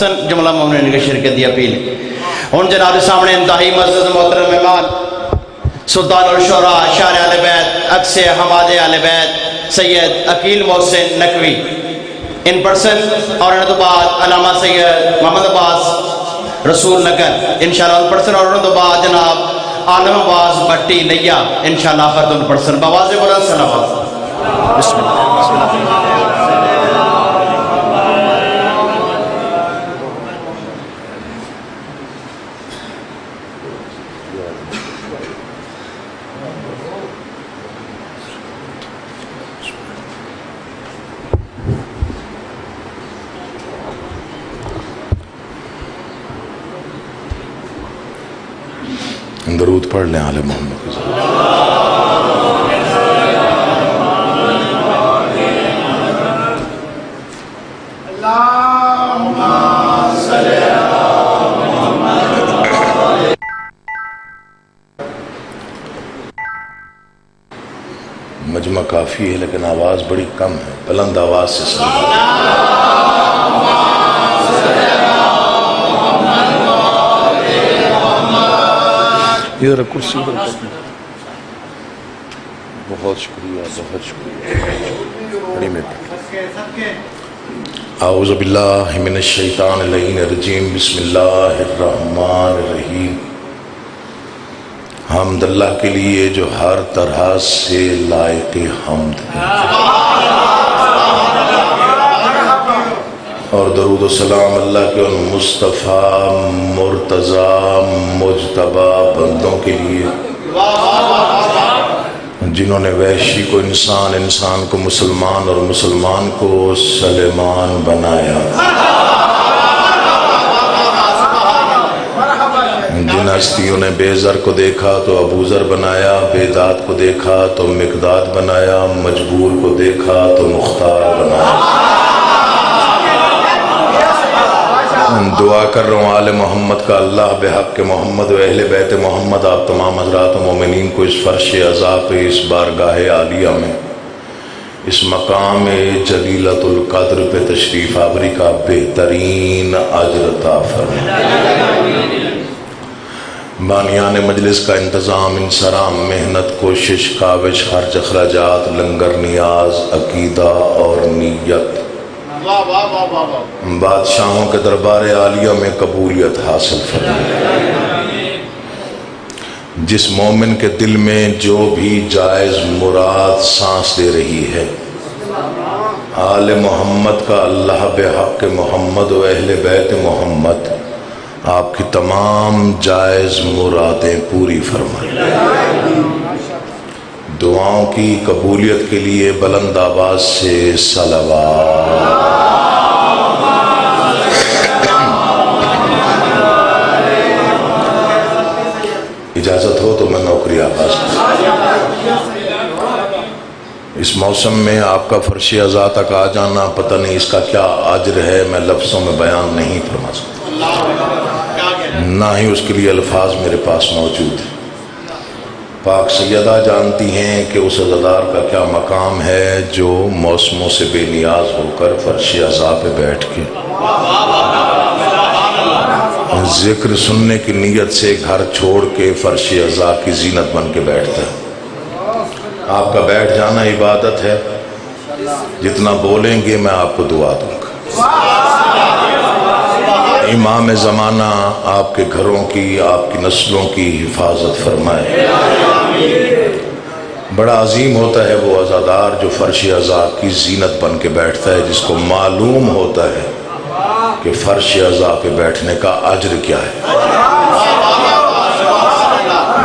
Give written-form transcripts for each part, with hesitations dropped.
جملہ مومنین کی شرکت دی اپیل ان جناب سامنے انتہائی معزز محترم مہمان سلطان الشعراء شاعر اہل بیت عکس حماد اہل بیت سید عقیل محسن نقوی ان پرسن اور ان تو بعد علامہ سید محمد عباس رسول نگر انشاءاللہ ان پرسن اور ان تو بعد جناب عالم عباس بھٹی نیا انشاءاللہ آخر ان پرسن بواز بلند صلوات بسم اللہ بسم اللہ درود پڑھ لیں آل محمد کی مجمع کافی ہے لیکن آواز بڑی کم ہے، بلند آواز سے سنیں۔ ادھر کرسی ادھر کریں۔ بہت شکریہ بہت شکریہ۔ اعوذ باللہ من الشیطان اللعین الرجیم، بسم اللہ الرحمن الرحیم۔ حمد اللہ کے لیے جو ہر طرح سے لائق حمد ہے، اور درود و سلام اللہ کے ان مصطفیٰ مرتضیٰ مجتبیٰ بندوں کے لیے جنہوں نے وحشی کو انسان، انسان کو مسلمان اور مسلمان کو سلیمان بنایا، جن ہستیوں نے بے زر کو دیکھا تو ابو ذر بنایا، بے داد کو دیکھا تو مقداد بنایا، مجبور کو دیکھا تو مختار بنایا۔ دعا کر رہا ہوں آل محمد کا اللہ بحق محمد و اہل بیت محمد آپ تمام حضرات و مومنین کو اس فرش عزا پہ، اس بارگاہ عالیہ میں، اس مقام جلیلۃ القدر پہ تشریف آوری کا بہترین اجر عطا فرمائے۔ بانیان مجلس کا انتظام، انصرام، محنت، کوشش، کاوش، خرچ اخراجات، لنگر، نیاز، عقیدہ اور نیت بادشاہوں کے دربار عالیہ میں قبولیت حاصل فرمائے۔ جس مومن کے دل میں جو بھی جائز مراد سانس دے رہی ہے، آل محمد کا اللہ بحق محمد و اہل بیت محمد آپ کی تمام جائز مرادیں پوری فرمائے۔ دعاؤں کی قبولیت کے لیے بلند آواز سے صلوات۔ اجازت ہو تو میں نوکری آغاز کروں۔ اس موسم میں آپ کا فرش عزا تک آ جانا، پتہ نہیں اس کا کیا اجر ہے، میں لفظوں میں بیان نہیں فرما سکتا، نہ ہی اس کے لیے الفاظ میرے پاس موجود ہیں۔ پاک سیدہ جانتی ہیں کہ اس عزادار کا کیا مقام ہے جو موسموں سے بے نیاز ہو کر فرش عزا پہ بیٹھ کے ذکر سننے کی نیت سے گھر چھوڑ کے فرش عزا کی زینت بن کے بیٹھتا ہے۔ آپ کا بیٹھ جانا عبادت ہے، جتنا بولیں گے میں آپ کو دعا دوں گا۔ امام زمانہ آپ کے گھروں کی، آپ کی نسلوں کی حفاظت فرمائے۔ بڑا عظیم ہوتا ہے وہ عزادار جو فرش عزا کی زینت بن کے بیٹھتا ہے، جس کو معلوم ہوتا ہے کہ فرش عزا پہ بیٹھنے کا اجر کیا ہے۔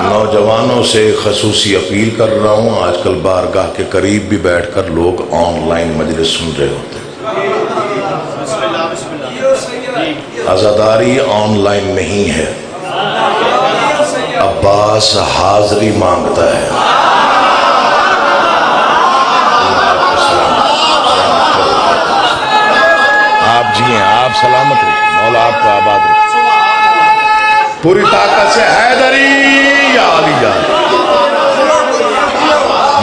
نوجوانوں سے خصوصی اپیل کر رہا ہوں، آج کل بارگاہ کے قریب بھی بیٹھ کر لوگ آن لائن مجلس سن رہے ہوتے ہیں۔ عزاداری آن لائن نہیں ہے، عباس حاضری مانگتا ہے۔ آپ جی ہیں، آپ سلامت رہے، مولا آپ کو آباد رکھے۔ پوری طاقت سے حیدری یا علی جان،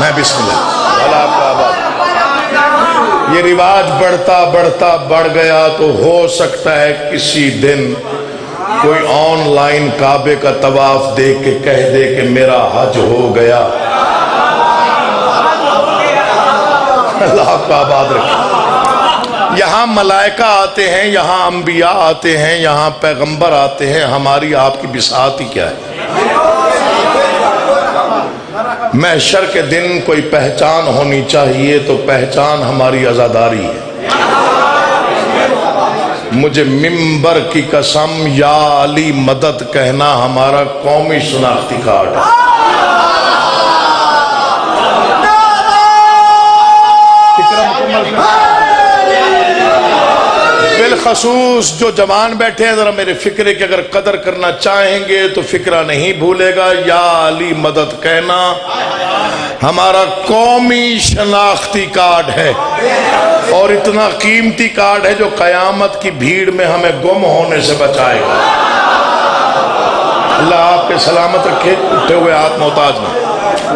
میں بسم اللہ، مولا آپ کو آباد رکھے۔ یہ رواج بڑھتا بڑھتا بڑھ گیا تو ہو سکتا ہے کسی دن کوئی آن لائن کعبے کا طواف دیکھ کے کہہ دے کہ میرا حج ہو گیا۔ اللہ آپ کو آباد رکھے۔ یہاں ملائکہ آتے ہیں، یہاں انبیاء آتے ہیں، یہاں پیغمبر آتے ہیں، ہماری آپ کی بساط ہی کیا ہے؟ محشر کے دن کوئی پہچان ہونی چاہیے تو پہچان ہماری عزاداری ہے۔ مجھے ممبر کی قسم یا علی مدد کہنا ہمارا قومی شناختی کارڈ ہے۔ بالخصوص جو جوان بیٹھے ہیں ذرا میرے فکرے کی اگر قدر کرنا چاہیں گے تو فکرہ نہیں بھولے گا، یا علی مدد کہنا ہمارا قومی شناختی کارڈ ہے، اور اتنا قیمتی کارڈ ہے جو قیامت کی بھیڑ میں ہمیں گم ہونے سے بچائے گا۔ اللہ آپ کے سلامت رکھے، اٹھے ہوئے ہاتھ محتاج نہ۔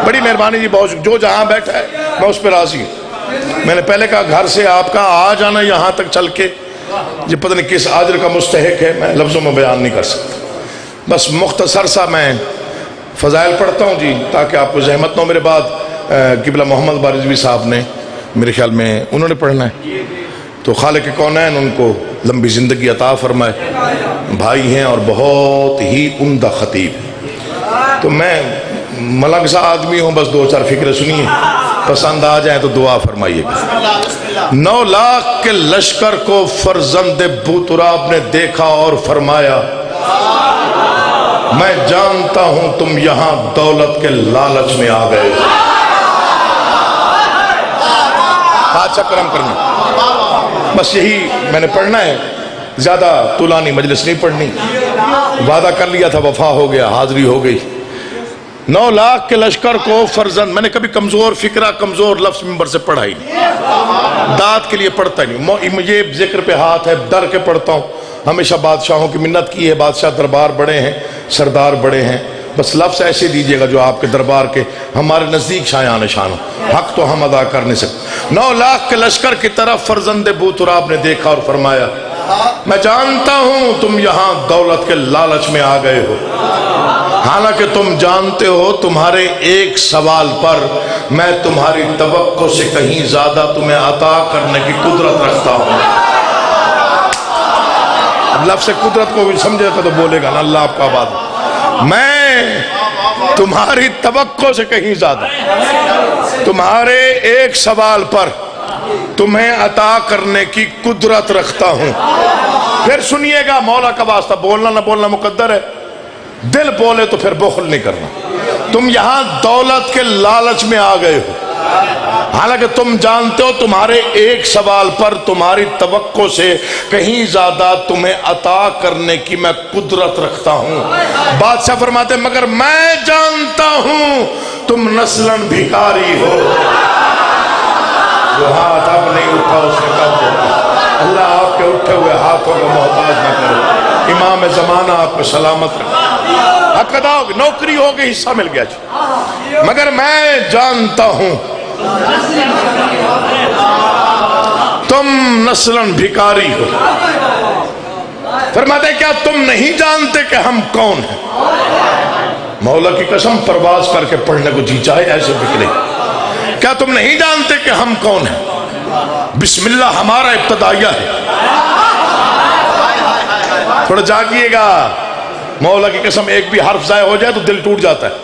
بڑی مہربانی جی، بہت جو جہاں بیٹھا ہے میں اس پہ راضی ہوں۔ میں نے پہلے کہا گھر سے آپ کا آ جانا یہاں تک چل کے یہ پتہ نہیں کس اجر کا مستحق ہے، میں لفظوں میں بیان نہیں کر سکتا۔ بس مختصر سا میں فضائل پڑھتا ہوں جی تاکہ آپ کو زحمت نہ ہو۔ میرے بعد قبلہ محمد بارزوی صاحب نے میرے خیال میں انہوں نے پڑھنا ہے، تو خالق کونین ان کو لمبی زندگی عطا فرمائے، بھائی ہیں اور بہت ہی عمدہ خطیب ہیں۔ تو میں ملنگ سا آدمی ہوں، بس دو چار فکریں سنیے، پسند آ جائیں تو دعا فرمائیے گا۔ 9 لاکھ کے لشکر کو فرزند بوتراب نے دیکھا اور فرمایا میں جانتا ہوں تم یہاں دولت کے لالچ میں آ گئے ہو۔ بادشاہ کرم کرنا، بس یہی میں نے پڑھنا ہے، زیادہ طولانی مجلس نہیں پڑھنی، وعدہ کر لیا تھا، وفا ہو گیا، حاضری ہو گئی۔ 9 لاکھ کے لشکر کو فرزند، میں نے کبھی کمزور فکرہ کمزور لفظ ممبر سے پڑھا ہی نہیں، داد کے لیے پڑھتا ہی نہیں، یہ ذکر پہ ہاتھ ہے ڈر کے پڑھتا ہوں۔ ہمیشہ بادشاہوں کی منت کی ہے، بادشاہ دربار بڑے ہیں، سردار بڑے ہیں، بس لفظ ایسے دیجئے گا جو آپ کے دربار کے ہمارے نزدیک شایان نشان ہو، حق تو ہم ادا کر نہیں سکتے۔ 9 لاکھ کے لشکر کی طرف فرزند بوتراب نے دیکھا اور فرمایا میں جانتا ہوں تم یہاں دولت کے لالچ میں آ گئے ہو، حالانکہ تم جانتے ہو تمہارے ایک سوال پر میں تمہاری توقع سے کہیں زیادہ تمہیں عطا کرنے کی قدرت رکھتا ہوں۔ لفظ قدرت کو بھی سمجھے گا تو بولے گا نا، اللہ آپ کا آباد۔ میں تمہاری توقع سے کہیں زیادہ تمہارے ایک سوال پر تمہیں عطا کرنے کی قدرت رکھتا ہوں۔ پھر سنیے گا، مولا کا واسطہ بولنا نہ بولنا مقدر ہے، دل بولے تو پھر بخل نہیں کرنا۔ تم یہاں دولت کے لالچ میں آ گئے ہو، حالانکہ تم جانتے ہو تمہارے ایک سوال پر تمہاری توقع سے کہیں زیادہ تمہیں عطا کرنے کی میں قدرت رکھتا ہوں۔ بادشاہ فرماتے مگر میں جانتا ہوں تم نسلاً بھکاری ہو۔ جو ہاتھ اب نہیں اٹھا اس نے کب دیتا، اللہ آپ کے اٹھے ہوئے ہاتھوں کو محتاج نہ کرے۔ امام زمانہ آپ کو سلامت رکھے، حق ادا ہوگی، نوکری ہوگی، حصہ مل گیا جی، مگر میں جانتا ہوں تم نسلاً بھکاری ہو۔ فرماتے کیا تم نہیں جانتے کہ ہم کون ہیں؟ مولا کی قسم پرواز کر کے پڑھنے کو جی چاہے ایسے بکرے۔ کیا تم نہیں جانتے کہ ہم کون ہیں؟ بسم اللہ ہمارا ابتدائیہ ہے۔ تھوڑا جاگیے گا، مولا کی قسم ایک بھی حرف ضائع ہو جائے تو دل ٹوٹ جاتا ہے۔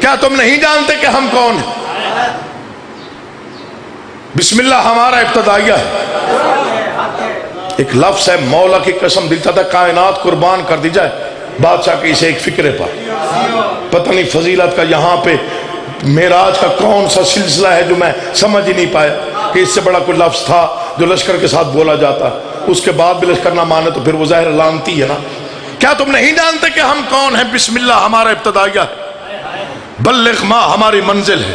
کیا تم نہیں جانتے کہ ہم کون ہیں؟ بسم اللہ ہمارا ابتدائیہ ہے۔ ایک لفظ ہے، مولا کی قسم دیتا تھا کائنات قربان کر دی جائے بادشاہ کے اسے ایک فکرے پر، پتہ نہیں فضیلت کا یہاں پہ معراج کا کون سا سلسلہ ہے جو میں سمجھ ہی نہیں پایا کہ اس سے بڑا کوئی لفظ تھا جو لشکر کے ساتھ بولا جاتا، اس کے بعد بھی لشکر نہ مانے تو پھر وہ ظاہر لانتی ہے نا۔ کیا تم نہیں جانتے کہ ہم کون ہیں؟ بسم اللہ ہمارا ابتدائیہ ہے، بلغ ما ہماری منزل ہے،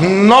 9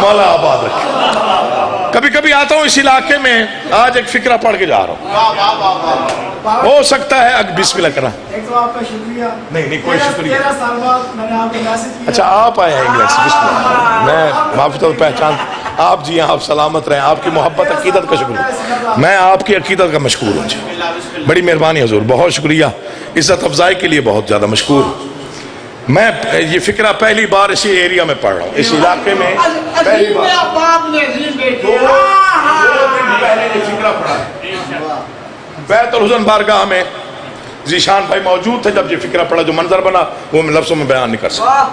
مولا آباد رکھے. کبھی کبھی آتا ہوں اس علاقے میں, آج ایک فکرہ پڑھ کے جا رہا ہوں, ہو سکتا ہے بسم اللہ کرنا. ایک تو آپ کا شکریہ. نہیں کوئی شکریہ. 13 سال بعد میں نے آپ کو میسج کیا. اچھا آپ آئے ہیں انگلینڈ سے, بسم اللہ. میں معافی طور پہچان, آپ جی ہیں, آپ سلامت رہیں, آپ کی محبت عقیدت کا شکریہ. میں آپ کی عقیدت کا مشکور ہوں جی, بڑی مہربانی حضور, بہت شکریہ, عزت افزائی کے لیے بہت زیادہ مشکور. میں یہ فکرہ پہلی بار اسی ایریا میں پڑھ رہا ہوں, اس علاقے میں پہلی بار. 2 دن پہلے یہ فکرہ پڑھا. بیت الحسن بارگاہ میں ذیشان بھائی موجود تھے جب یہ فکرہ پڑھا. جو منظر بنا وہ میں لفظوں میں بیان نہیں کر سکتا.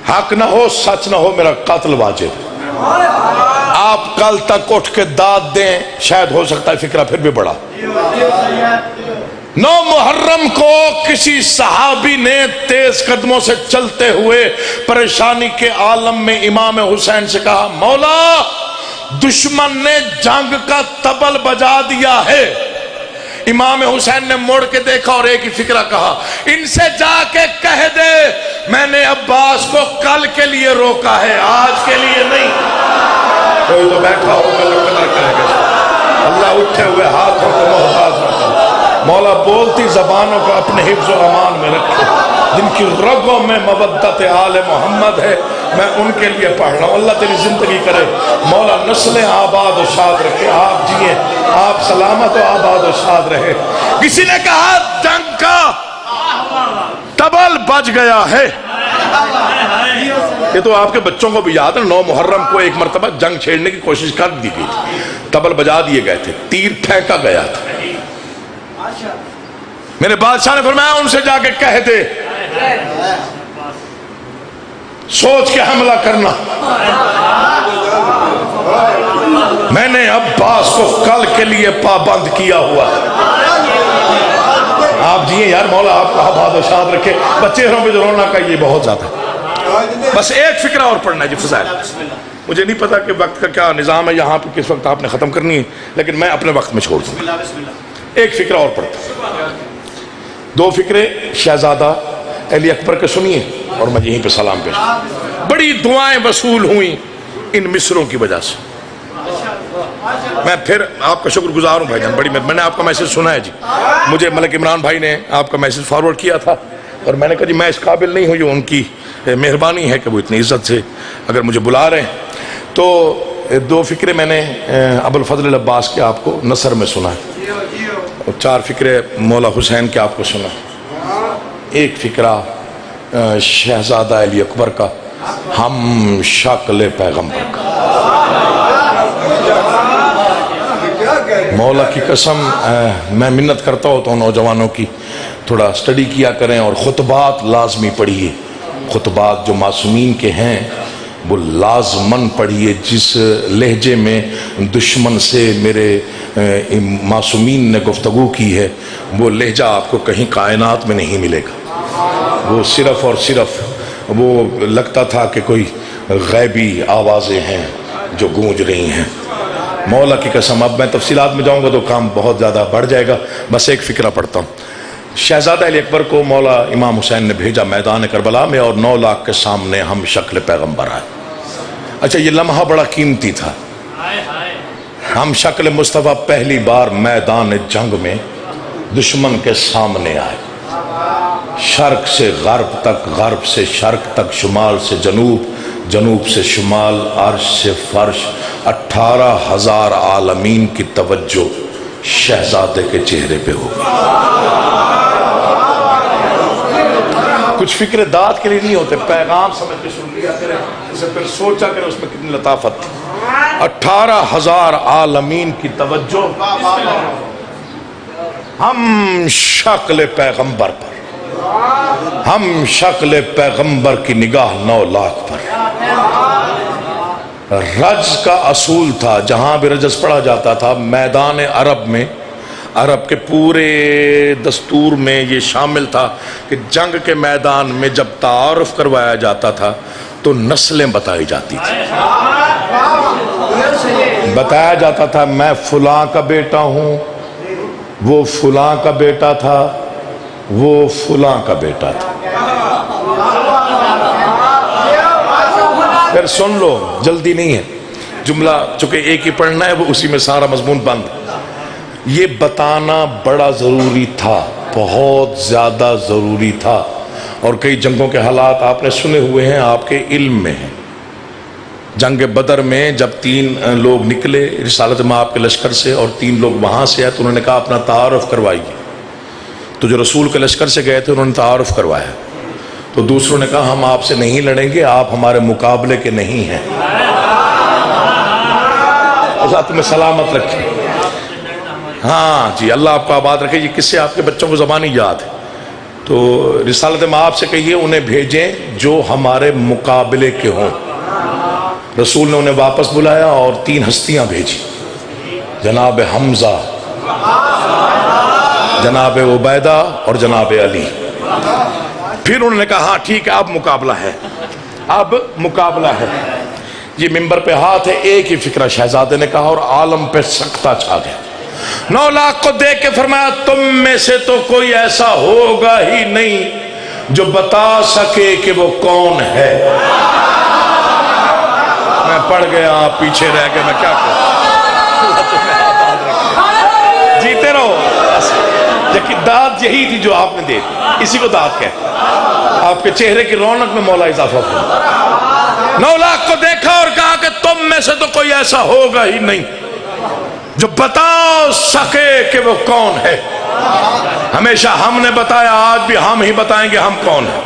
حق نہ ہو, سچ نہ ہو, میرا قتل واجب. آپ کل تک اٹھ کے داد دیں, شاید ہو سکتا ہے فکرہ پھر بھی بڑا. 9 محرم کو کسی صحابی نے تیز قدموں سے چلتے ہوئے پریشانی کے عالم میں امام حسین سے کہا, مولا دشمن نے جنگ کا طبل بجا دیا ہے. امام حسین نے موڑ کے دیکھا اور ایک ہی فکرہ کہا, ان سے جا کے کہہ دے میں نے عباس کو کل کے لیے روکا ہے, آج کے لیے نہیں. کوئی تو بیٹھا ہوگا جو قدر کرے گا. اللہ اٹھے ہوئے ہاتھوں کو محتاج نہ کرے. مولا بولتی زبانوں کو اپنے حفظ و امان میں رکھے, جن کی رگوں میں مودت آل محمد ہے, میں ان کے لیے پڑھ رہا ہوں. اللہ تیری زندگی کرے, مولا نسلیں آباد و شاد رکھے, آپ جئیں, آپ سلامت و آباد و شاد رہے. کسی نے کہا جنگ کا طبل بج گیا ہے. یہ تو آپ کے بچوں کو بھی یاد ہے, 9 محرم کو ایک مرتبہ جنگ چھیڑنے کی کوشش کر دی گئی تھی, طبل بجا دیے گئے تھے, تیر پھینکا گیا تھا. میرے بادشاہ نے فرمایا ان سے جا کے کہہ دے سوچ کے حملہ کرنا. میں نے عباس کو کل کے لیے پابند کیا ہوا ہے. آپ جیئے یار, مولا آپ کا آباد و شاد رکھے. بچے چہروں پہ جو رونا کا یہ بہت زیادہ. بس ایک فکرہ اور پڑھنا ہے جی فضائل. مجھے نہیں پتا کہ وقت کا کیا نظام ہے یہاں پہ, کس وقت آپ نے ختم کرنی ہے, لیکن میں اپنے وقت میں چھوڑ دوں. ایک فکرہ اور پڑھتا ہوں. 2 فکرے شہزادہ علی اکبر کے سنیے اور میں یہیں پہ سلام پیش. بڑی دعائیں وصول ہوئیں ان مصروں کی وجہ سے. میں پھر آپ کا شکر گزار ہوں بھائی جان, بڑی میں نے آپ کا میسج سنا ہے جی. مجھے ملک عمران بھائی نے آپ کا میسج فارورڈ کیا تھا اور میں نے کہا جی میں اس قابل نہیں ہوں, جو ان کی مہربانی ہے کہ وہ اتنی عزت سے اگر مجھے بلا رہے ہیں. تو 2 فکرے میں نے ابوالفضل العباس کے آپ کو نثر میں سنا ہے, 4 فکرے مولا حسین کے آپ کو سنا. ایک فکرہ شہزادہ علی اکبر کا, ہم شکل پیغمبر کا. مولا کی قسم میں منت کرتا ہوتا ہوں نوجوانوں کی, تھوڑا سٹڈی کیا کریں اور خطبات لازمی پڑھیے. خطبات جو معصومین کے ہیں وہ لازمن پڑھیے. جس لہجے میں دشمن سے میرے معصومین نے گفتگو کی ہے وہ لہجہ آپ کو کہیں کائنات میں نہیں ملے گا. وہ صرف اور صرف وہ لگتا تھا کہ کوئی غیبی آوازیں ہیں جو گونج رہی ہیں. مولا کی قسم اب میں تفصیلات میں جاؤں گا تو کام بہت زیادہ بڑھ جائے گا. بس ایک فکرہ پڑھتا ہوں. شہزادہ علی اکبر کو مولا امام حسین نے بھیجا میدان کربلا میں اور 9 لاکھ کے سامنے ہم شکل پیغمبر آئے. اچھا یہ لمحہ بڑا قیمتی تھا. ہم شکل مصطفیٰ پہلی بار میدان جنگ میں دشمن کے سامنے آئے. شرق سے غرب تک, غرب سے شرق تک, شمال سے جنوب, جنوب سے شمال, عرش سے فرش. 18,000 عالمین کی توجہ شہزادے کے چہرے پہ ہوگی. کچھ فکر داد کے لیے نہیں ہوتے, پیغام سمجھ کے سن لیا کریں, اسے پھر سوچا کریں اس میں کتنی لطافت. 18,000 عالمین کی توجہ ہم شکل پیغمبر پر, ہم شکل پیغمبر کی نگاہ 9 لاکھ پر. رجز کا اصول تھا, جہاں بھی رجز پڑھا جاتا تھا میدان عرب میں, عرب کے پورے دستور میں یہ شامل تھا کہ جنگ کے میدان میں جب تعارف کروایا جاتا تھا تو نسلیں بتائی جاتی تھی. بتایا جاتا تھا میں فلاں کا بیٹا ہوں, وہ فلاں کا بیٹا تھا, وہ فلاں کا بیٹا تھا. پھر سن لو، جلدی نہیں ہے، جملہ چونکہ ایک ہی پڑھنا ہے، وہ اسی میں سارا مضمون بند۔ یہ بتانا بڑا ضروری تھا، بہت زیادہ ضروری تھا، اور کئی جنگوں کے حالات آپ نے سنے ہوئے ہیں، آپ کے علم میں ہیں۔ جنگ بدر میں جب 3 لوگ نکلے رسالت مآب کے لشکر سے اور 3 لوگ وہاں سے آئے تو انہوں نے کہا اپنا تعارف کروائیے، تو جو رسول کے لشکر سے گئے تھے انہوں نے تعارف کروایا، تو دوسروں نے کہا ہم آپ سے نہیں لڑیں گے، آپ ہمارے مقابلے کے نہیں ہیں۔ اللہ تمہیں سلامت رکھے۔ ہاں جی، اللہ آپ کو آباد رکھے۔ یہ کس سے آپ کے بچوں کو زبانی یاد ہے، تو رسالت مآب سے کہیے انہیں بھیجیں جو ہمارے مقابلے کے ہوں۔ رسول نے انہیں واپس بلایا اور 3 ہستیاں بھیجی، جناب حمزہ، جناب عبیدہ اور جناب علی۔ پھر انہوں نے کہا ہاں ٹھیک ہے، اب مقابلہ ہے، اب مقابلہ ہے۔ یہ ممبر پہ ہاتھ ہے، ایک ہی فکرہ شہزادے نے کہا اور عالم پہ سکتہ چھا گیا۔ 9 لاکھ کو دیکھ کے فرمایا تم میں سے تو کوئی ایسا ہوگا ہی نہیں جو بتا سکے کہ وہ کون ہے۔ میں پڑھ گیا، آپ پیچھے رہ گئے، میں کیا کروں؟ جیتے رہو۔ داد یہی تھی جو آپ نے دے دی، اسی کو داد کہتے ہیں۔ آپ کے چہرے کی رونق میں مولا اضافہ فرمایا۔ 9 لاکھ کو دیکھا اور کہا کہ تم میں سے تو کوئی ایسا ہوگا ہی نہیں جو بتا سکے کہ وہ کون ہے۔ ہمیشہ ہم نے بتایا، آج بھی ہم ہی بتائیں گے ہم کون ہیں۔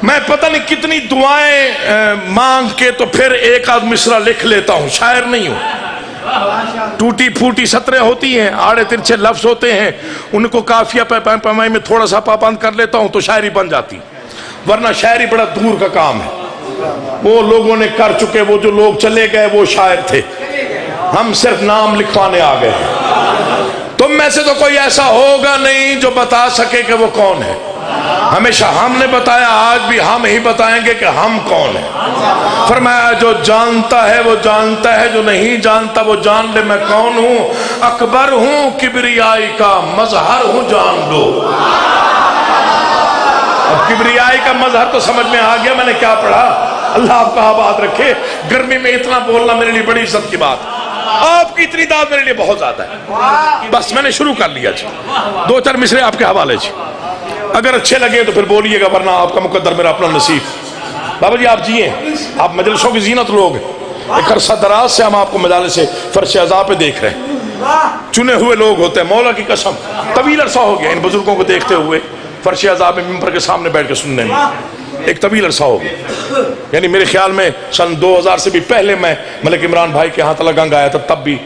میں پتہ نہیں کتنی دعائیں مانگ کے تو پھر ایک آدھ مصرع لکھ لیتا ہوں، شاعر نہیں ہوں۔ ٹوٹی پھوٹی سطریں ہوتی ہیں، آڑے ترچھے لفظ ہوتے ہیں، ان کو قافیہ پیمائی میں تھوڑا سا پابند کر لیتا ہوں تو شاعری بن جاتی، ورنہ شاعری بڑا دور کا کام ہے۔ وہ لوگوں نے کر چکے، وہ جو لوگ چلے گئے وہ شاعر تھے، ہم صرف نام لکھوانے آ گئے۔ تم میں سے تو کوئی ایسا ہوگا نہیں جو بتا سکے کہ وہ کون ہے۔ ہمیشہ ہم نے بتایا، آج بھی ہم ہی بتائیں گے کہ ہم کون ہیں۔ فرمایا جو جانتا ہے وہ جانتا ہے، جو نہیں جانتا وہ جان لے میں کون ہوں۔ اکبر ہوں، کبریائی کا مظہر ہوں، جان لو۔ اب کبریائی کا مظہر تو سمجھ میں آ گیا، میں نے کیا پڑھا۔ اللہ آپ کا آباد رکھے۔ گرمی میں اتنا بولنا میرے لیے بڑی عزت کی بات، آپ کی اتنی داد میرے لیے بہت زیادہ ہے۔ بس میں نے شروع کر لیا جی، 2-4 مصرے آپ کے حوالے جی، اگر اچھے لگے تو پھر بولیے گا، ورنہ آپ کا مقدر میرا اپنا نصیب۔ بابا جی آپ جیئے، آپ مجلسوں کی زینت لوگ ہیں، ایک عرصہ دراز سے ہم آپ کو مجالس سے فرش عزا پہ دیکھ رہے ہیں، چنے ہوئے لوگ ہوتے ہیں، مولا کی قسم طویل عرصہ ہو گیا ان بزرگوں کو دیکھتے ہوئے فرش عزا پہ ممبر کے سامنے بیٹھ کے سننے میں، ایک طویل عرصہ ہو گیا۔ یعنی میرے خیال میں سن 2000 سے بھی پہلے میں ملک عمران بھائی کے ہاں تلگنگ آیا تھا، تب بھی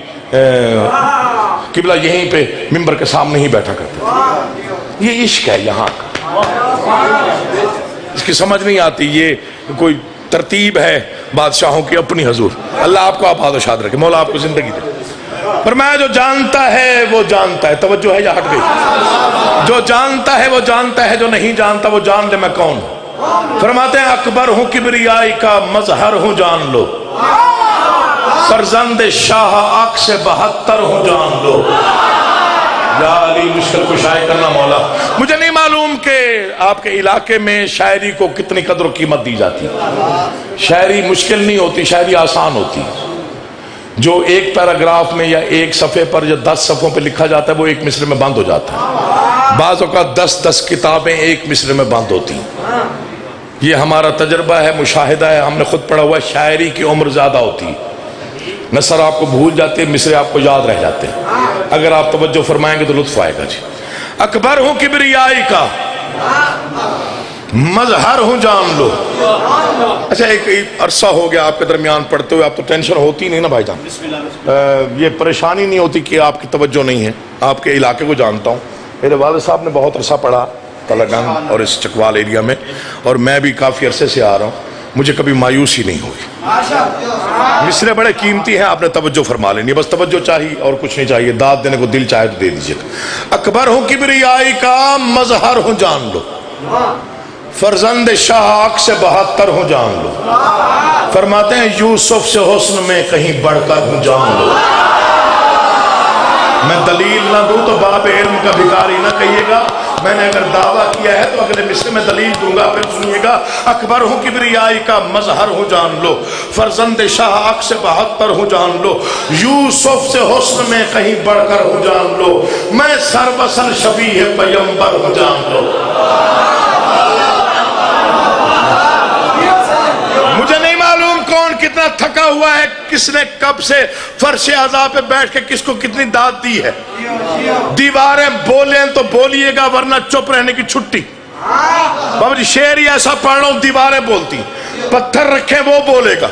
قبلہ یہیں پہ ممبر کے سامنے ہی بیٹھا کرتے تھے۔ یہ عشق ہے یہاں کا، اس کی سمجھ نہیں آتی، یہ کوئی ترتیب ہے بادشاہوں کی اپنی حضور۔ اللہ آپ کو آباد و شاد رکھے، مولا آپ کو زندگی دے۔ فرمایا جو جانتا ہے وہ جانتا ہے، توجہ ہے یا ہٹ گئی؟ جو جانتا ہے وہ جانتا ہے، جو نہیں جانتا وہ جان لے میں کون ہوں۔ فرماتے ہیں اکبر ہوں، کبریائی کا مظہر ہوں، جان لو۔ فرزند شاہ آنکھ سے 72 ہوں، جان لو۔ یا علی مشکل کشائی کرنا مولا۔ مجھے نہیں معلوم کہ آپ کے علاقے میں شاعری کو کتنی قدر و قیمت دی جاتی۔ شاعری مشکل نہیں ہوتی، شاعری آسان ہوتی۔ جو ایک پیراگراف میں یا ایک صفحے پر یا 10 صفحوں پہ لکھا جاتا ہے وہ ایک مصرے میں بند ہو جاتا ہے۔ بعض اوقات 10 کتابیں ایک مصرے میں بند ہوتی ہیں۔ یہ ہمارا تجربہ ہے، مشاہدہ ہے، ہم نے خود پڑھا ہوا ہے۔ شاعری کی عمر زیادہ ہوتی ہے، نثر آپ کو بھول جاتے ہیں، مصرے آپ کو یاد رہ جاتے ہیں۔ اگر آپ توجہ فرمائیں گے تو لطف آئے گا جی۔ اکبر ہوں، کبریائی کا مظہر ہوں، جان لو۔ اچھا ایک عرصہ ہو گیا آپ کے درمیان پڑھتے ہوئے، آپ تو ٹینشن ہوتی نہیں نا بھائی جان، یہ پریشانی نہیں ہوتی کہ آپ کی توجہ نہیں ہے، آپ کے علاقے کو جانتا ہوں۔ میرے والد صاحب نے بہت عرصہ پڑھا تلگنگ اور اس چکوال ایریا میں، اور میں بھی کافی عرصے سے آ رہا ہوں، مجھے کبھی مایوسی نہیں ہوئی۔ مصرے بڑے قیمتی ہیں، آپ نے توجہ فرما لینی ہے، بس توجہ چاہیے اور کچھ نہیں چاہیے، داد دینے کو دل چاہے تو دے دیجیے۔ اکبر ہوں، کبریائی کا مظہر ہوں، جان لو۔ فرزند شاہ آنکھ سے 72 ہوں، جان لو۔ فرماتے ہیں یوسف سے حسن میں کہیں بڑھ کر ہوں، جان لو۔ میں دلیل نہ دوں تو باب علم کا بھکاری نہ کہیے گا. میں نے اگر دعویٰ کیا ہے تو اگلے مصرے میں دلیل دوں گا. پھر سنیے گا. اکبر ہوں کبریائی کا مظہر ہوں جان لو, فرزند شاہ عق سے 72 ہوں جان لو, یوسف سے حسن میں کہیں بڑھ کر ہوں جان لو, میں سر بسر شبیہ پیمبر ہوں جان لو. مجھے نہیں معلوم کون کتنا تھکا ہوا ہے, کس نے کب سے فرش عذاب پہ بیٹھ کے کس کو کتنی داد دی ہے. دیواریں بولیں تو بولیے گا ورنہ چپ رہنے کی چھٹی. بابا جی شعر ہی ایسا پڑھ رہا ہوں دیواریں بولتی, پتھر رکھیں وہ بولے گا.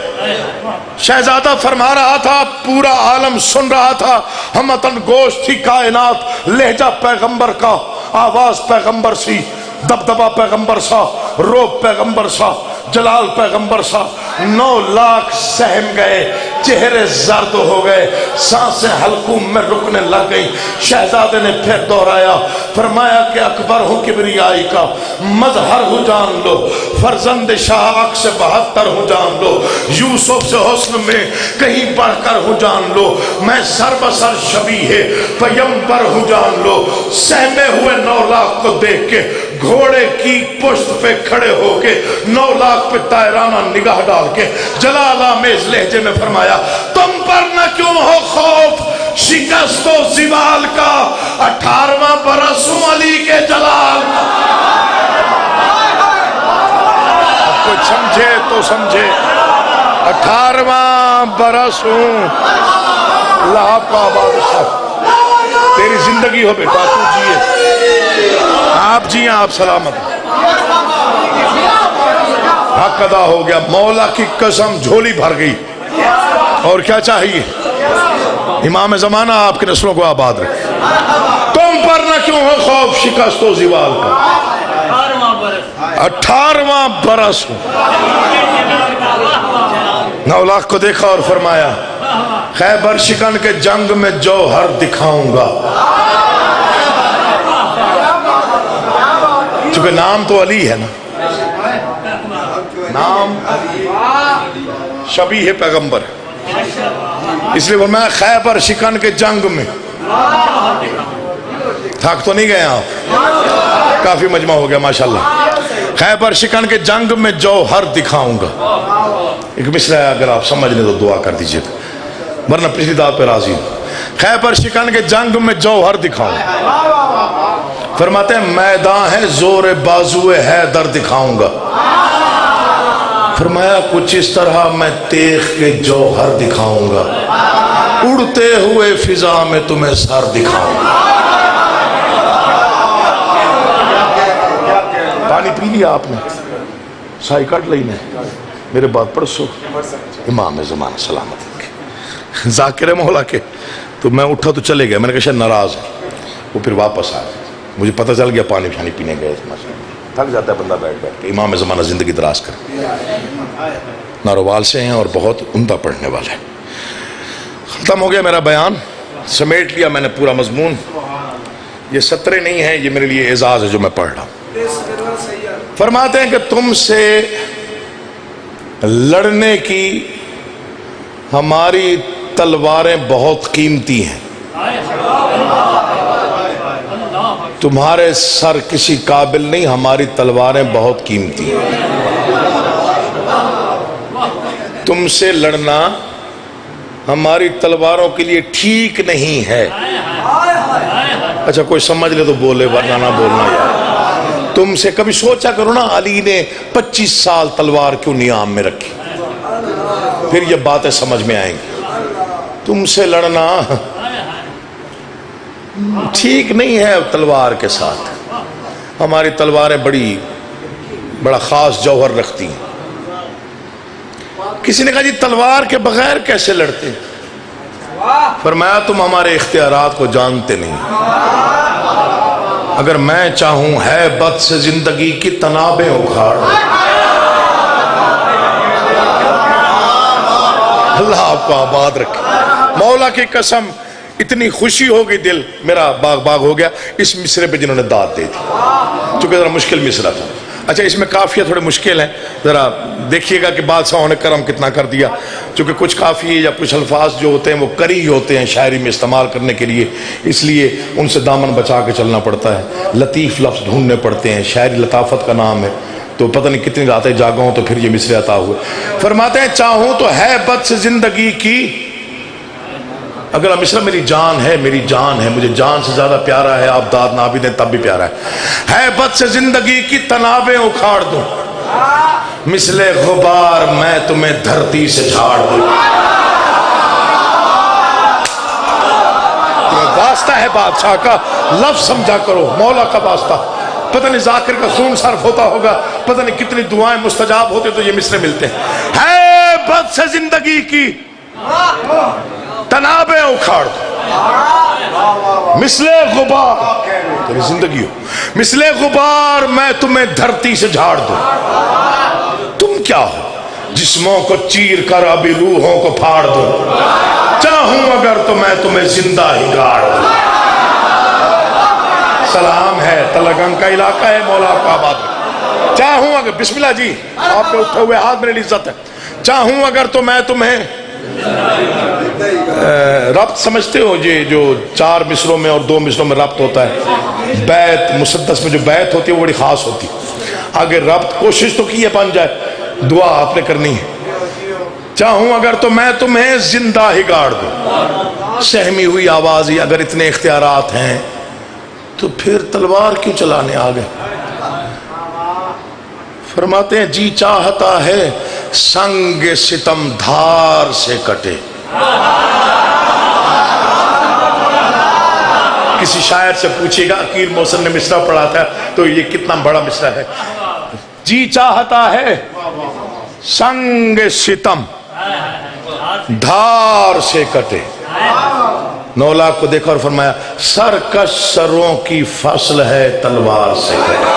شہزادہ فرما رہا تھا, پورا عالم سن رہا تھا, ہمتن گوشت تھی کائنات, لہجہ پیغمبر کا, آواز پیغمبر سی, دبدبا پیغمبر سا, روب پیغمبر سا, جلال پیغمبر سا. 9 لاکھ سہم گئے, چہرے زرد ہو گئے, سانسیں حلقوں میں رکنے لگ گئی. شہزادے نے پھر دہرایا, فرمایا کہ اکبر ہوں کبریائی کا مظہر ہوں جان لو, فرزند شاہ عق سے 72 ہوں جان لو, یوسف سے حسن میں کہیں بڑھ کر ہوں جان لو, میں سر بسر شبیہ پیمبر ہوں جان لو. سہمے ہوئے 9 لاکھ کو دیکھ کے, گھوڑے کی پشت پہ کھڑے ہو کے, 9 لاکھ پہ طائرانہ نگاہ ڈال کے جلال آمیز لہجے میں فرمایا, تم پر نہ کیوں ہو خوف شکست و زوال کا, 18واں برس ہوں علی کے جلال کا. کوئی سمجھے تو سمجھے, 18واں برس ہوں اللہ کا بادشاہ. تیری زندگی ہو بیٹا, تو جیے, آپ جیے, آپ سلامت. حق ادا ہو گیا, مولا کی قسم جھولی بھر گئی. اور کیا چاہیے؟ امام زمانہ آپ کی نسلوں کو آباد رکھے. تم پر نہ کیوں ہو خوف شکست و زوال کا, 18واں برس ہوں. 9 لاکھ کو دیکھا اور فرمایا, خیبر شکن کے جنگ میں جوہر دکھاؤں گا. چونکہ نام تو علی ہے نا, نام شبیہ پیغمبر, اس لیے فرمایا خیبر شکن کے جنگ میں. تھک تو نہیں گئے آپ, کافی مجمع ہو گیا ماشاءاللہ. خیبر شکن کے جنگ میں جوہر دکھاؤں گا. ایک مصرع ہے, اگر آپ سمجھ لیں تو دعا کر دیجئے, ورنہ پچھلی دعوت پہ راضی ہوں. خیبر شکن کے جنگ میں جوہر دکھاؤں. فرماتے ہیں میدان ہے زور بازو حیدر دکھاؤں گا. فرمایا کچھ اس طرح میں تیغ کے جوہر دکھاؤں گا, اڑتے ہوئے فضا میں تمہیں سر دکھاؤں گا. پانی پی لیا آپ نے, سائی کٹ لینے, میرے بات پڑھو. امام زمانہ سلامت ذاکر مولا کے. تو میں اٹھا تو چلے گیا, میں نے کہا شاید ناراض ہے. وہ پھر واپس آئے, مجھے پتہ چل گیا پانی شانی پینے گئے. تھک جاتا ہے بندہ بیٹھ بیٹھ کے. امام زمانہ زندگی دراز کر, ناروال سے ہیں اور بہت عمدہ پڑھنے والے ہیں. ختم ہو گیا میرا بیان, سمیٹ لیا میں نے پورا مضمون. یہ سطریں نہیں ہیں, یہ میرے لیے اعزاز ہے جو میں پڑھ رہا ہوں. فرماتے ہیں کہ تم سے لڑنے کی ہماری تلواریں بہت قیمتی ہیں, تمہارے سر کسی قابل نہیں, ہماری تلواریں بہت قیمتی ہیں. تم سے لڑنا ہماری تلواروں کے لیے ٹھیک نہیں ہے. اچھا کوئی سمجھ لے تو بولے, ورنہ نہ بولنا. یار تم سے کبھی سوچا کرو نا, علی نے 25 سال تلوار کیوں نیام میں رکھی, پھر یہ باتیں سمجھ میں آئیں گی. تم سے لڑنا ٹھیک نہیں ہے تلوار کے ساتھ. ہماری تلواریں بڑا خاص جوہر رکھتی ہیں. کسی نے کہا جی تلوار کے بغیر کیسے لڑتے؟ فرمایا تم ہمارے اختیارات کو جانتے نہیں. اگر میں چاہوں ہیبت سے زندگی کی تنابیں اکھاڑ, اللہ آپ کو آباد رکھے. مولا کی قسم اتنی خوشی ہو گئی, دل میرا باغ باغ ہو گیا اس مصرے پہ جنہوں نے داد دے دی, چونکہ ذرا مشکل مصرع تھا. اچھا اس میں قافیہ تھوڑے مشکل ہیں، ذرا دیکھیے گا کہ بادشاہوں نے کرم کتنا کر دیا، چونکہ کچھ قافیے یا کچھ الفاظ جو ہوتے ہیں وہ کری ہوتے ہیں شاعری میں استعمال کرنے کے لیے، اس لیے ان سے دامن بچا کے چلنا پڑتا ہے، لطیف لفظ ڈھونڈنے پڑتے ہیں، شاعری لطافت کا نام ہے، تو پتہ نہیں کتنی راتیں جاگا ہوں تو پھر یہ مصرے عطا ہوئے۔ فرماتے ہیں چاہوں تو ہے بد سے زندگی کی، اگلا مصرع میری جان ہے، میری جان ہے، مجھے جان سے زیادہ پیارا ہے، آپ داد نہ بھی دیں تب بھی پیارا ہے بد سے زندگی کی تنابیں اکھاڑ دوں، مثل غبار میں تمہیں دھرتی سے جھاڑ دوں۔ واسطہ ہے بادشاہ کا، لفظ سمجھا کرو، مولا کا واسطہ، پتہ نہیں ذاکر کا خون صرف ہوتا ہوگا، پتہ نہیں کتنی دعائیں مستجاب ہوتے تو یہ مصرے ملتے ہیں۔ ہے بد سے زندگی کی تنابیں اکھاڑ دو، مثل غبار، تیری زندگی ہو مثل غبار میں تمہیں دھرتی سے جھاڑ دوں۔ تم کیا ہو جسموں کو چیر کر ابھی روحوں کو پھاڑ دوں، چاہوں اگر تو میں تمہیں زندہ ہی گاڑ دوں۔ سلام ہے تلگنگ کا علاقہ ہے، مولا آپ کو آباد، چاہوں اگر، بسم اللہ جی آپ کے اٹھے ہوئے ہاتھ میرے عزت ہے، چاہوں اگر تو میں تمہیں، ربط سمجھتے ہو یہ جو 4 مصروں میں اور 2 مصروں میں ربط ہوتا ہے، بیت مسدس میں جو بیت ہوتی ہے وہ بڑی خاص ہوتی ہے، آگے ربط کوشش تو کی ہے بن جائے، دعا آپ نے کرنی ہے، چاہوں اگر تو میں تمہیں زندہ ہی گاڑ دوں۔ سہمی ہوئی آوازی، اگر اتنے اختیارات ہیں تو پھر تلوار کیوں چلانے آگے؟ فرماتے ہیں جی چاہتا ہے سنگ ستم دھار سے کٹے۔ کسی شاعر سے پوچھے گا، عقیل محسن نے مصرع پڑھا تھا تو یہ کتنا بڑا مصرع ہے، جی چاہتا ہے سنگ ستم دھار سے کٹے، 9 لاکھ کو دیکھا اور فرمایا سرکش سروں کی فصل ہے تلوار سے کٹے۔